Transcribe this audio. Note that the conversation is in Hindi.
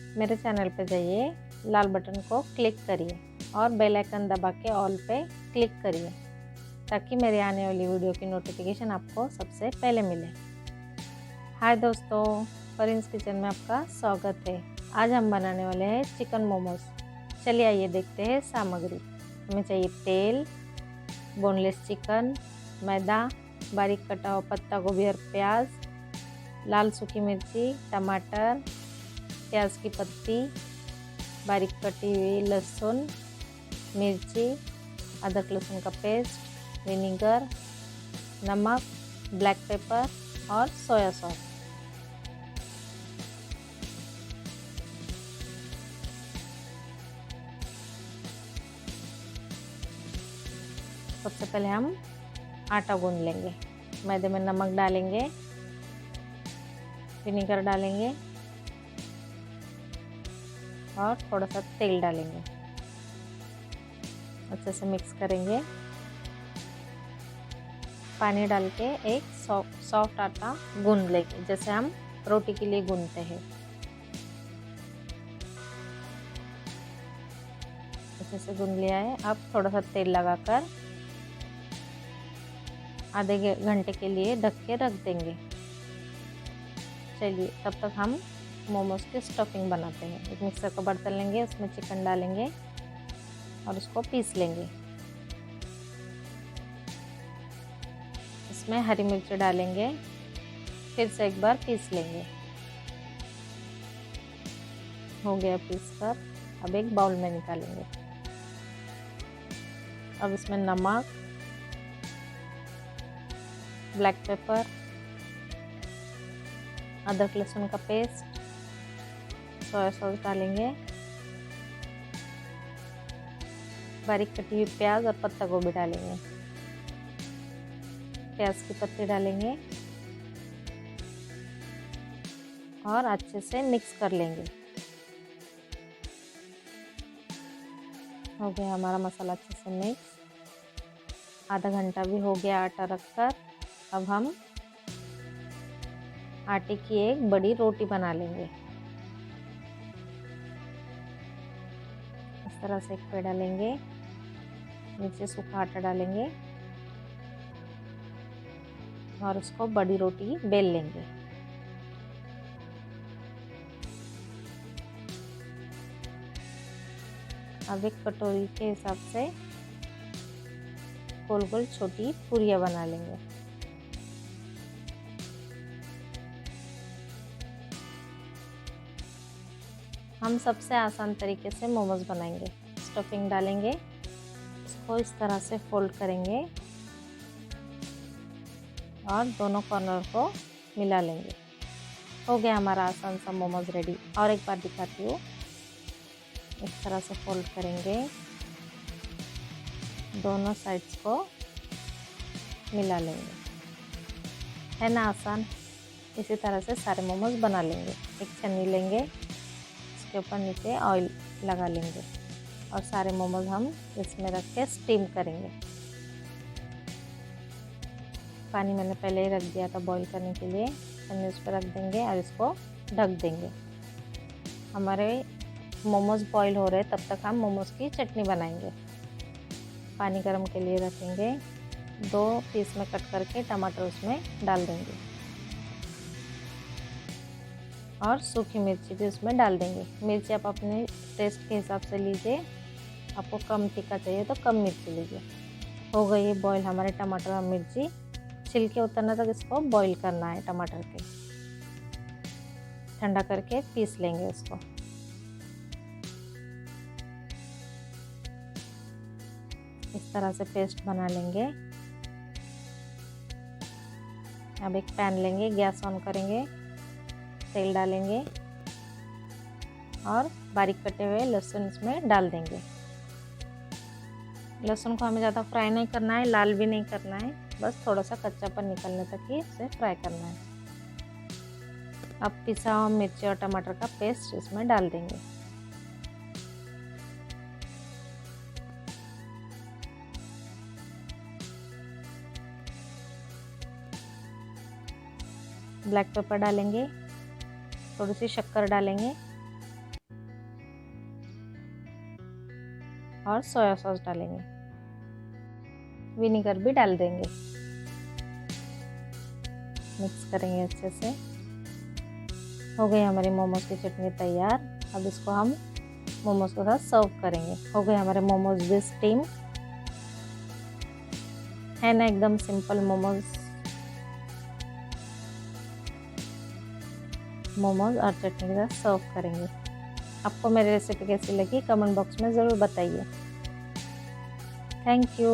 मेरे चैनल पे जाइए, लाल बटन को क्लिक करिए और बेल आइकन दबा के ऑल पे क्लिक करिए ताकि मेरी आने वाली वीडियो की नोटिफिकेशन आपको सबसे पहले मिले। हाय दोस्तों, फरहीन्स किचन में आपका स्वागत है। आज हम बनाने वाले हैं चिकन मोमोज। चलिए आइए देखते हैं सामग्री। हमें चाहिए तेल, बोनलेस चिकन, मैदा, बारीक कटा हुआ पत्ता गोभी और प्याज, लाल सूखी मिर्ची, टमाटर, प्याज की पत्ती, बारीक कटी हुई लहसुन, मिर्ची, अदरक लहसुन का पेस्ट, विनीगर, नमक, ब्लैक पेपर और सोया सॉस। सबसे पहले हम आटा गूंद लेंगे। मैदे में नमक डालेंगे, विनीगर डालेंगे और थोड़ा सा तेल डालेंगे। अच्छे से मिक्स करेंगे। पानी डाल के एक सॉफ्ट आटा गूंद लेंगे, जैसे हम रोटी के लिए गूंदते हैं। अच्छे से गूंद लिया है। अब थोड़ा सा तेल लगाकर आधे घंटे के लिए ढक के रख देंगे। चलिए तब तक हम मोमोज की स्टफिंग बनाते हैं। एक मिक्सर का बर्तन लेंगे, उसमें चिकन डालेंगे और उसको पीस लेंगे। इसमें हरी मिर्च डालेंगे, फिर से एक बार पीस लेंगे। हो गया पीस कर। अब एक बाउल में निकालेंगे। अब इसमें नमक, ब्लैक पेपर, अदरक लहसुन का पेस्ट, सोया सॉस डालेंगे, बारीक कटी हुई प्याज और पत्ता गोभी डालेंगे, प्याज की पत्ती डालेंगे और अच्छे से मिक्स कर लेंगे। हो गया हमारा मसाला अच्छे से मिक्स। आधा घंटा भी हो गया आटा रखकर। अब हम आटे की एक बड़ी रोटी बना लेंगे। इस तरह से एक पे डालेंगे, नीचे सूखा आटा डालेंगे और उसको बड़ी रोटी बेल लेंगे। अब एक कटोरी के हिसाब से गोल गोल छोटी पूरियां बना लेंगे। हम सबसे आसान तरीके से मोमोज बनाएंगे। स्टफिंग डालेंगे, इसको इस तरह से फोल्ड करेंगे और दोनों कॉर्नर को मिला लेंगे। हो गया हमारा आसान सा मोमोज रेडी। और एक बार दिखाती हूँ। इस तरह से फोल्ड करेंगे, दोनों साइड्स को मिला लेंगे। है ना आसान? इसी तरह से सारे मोमोज बना लेंगे। एक छन्नी लेंगे, इसके ऊपर नीचे ऑयल लगा लेंगे और सारे मोमोज हम इसमें रख के स्टीम करेंगे। पानी मैंने पहले ही रख दिया था बॉईल करने के लिए। छन्नी उस पर रख देंगे और इसको ढक देंगे। हमारे मोमोज बॉईल हो रहे, तब तक हम मोमोज की चटनी बनाएंगे। पानी गर्म के लिए रखेंगे। 2 पीस में कट करके टमाटर उसमें डाल देंगे और सूखी मिर्ची भी उसमें डाल देंगे। मिर्ची आप अपने टेस्ट के हिसाब से लीजिए। आपको कम तीखा चाहिए तो कम मिर्ची लीजिए। हो गई है बॉईल हमारे टमाटर और मिर्ची। छिलके उतरने तक इसको बॉईल करना है टमाटर के। ठंडा करके पीस लेंगे उसको। इस तरह से पेस्ट बना लेंगे। अब एक पैन लेंगे, गैस ऑन करेंगे, तेल डालेंगे और बारीक कटे हुए लहसुन इसमें डाल देंगे। लहसुन को हमें ज़्यादा फ्राई नहीं करना है, लाल भी नहीं करना है, बस थोड़ा सा कच्चापन निकलने तक ही इसे फ्राई करना है। अब पिसा हुआ मिर्ची और टमाटर का पेस्ट इसमें डाल देंगे। ब्लैक पेपर डालेंगे, थोड़ी सी शक्कर डालेंगे और सोया सॉस डालेंगे, विनेगर भी डाल देंगे। मिक्स करेंगे अच्छे से। हो गई हमारी मोमोज की चटनी तैयार। अब इसको हम मोमोज के साथ सर्व करेंगे। हो गए हमारे मोमोज भी स्टीम, है ना, एकदम सिंपल मोमोज और चटनी के साथ सर्व करेंगे। आपको मेरी रेसिपी कैसी लगी कमेंट बॉक्स में ज़रूर बताइए। Thank you.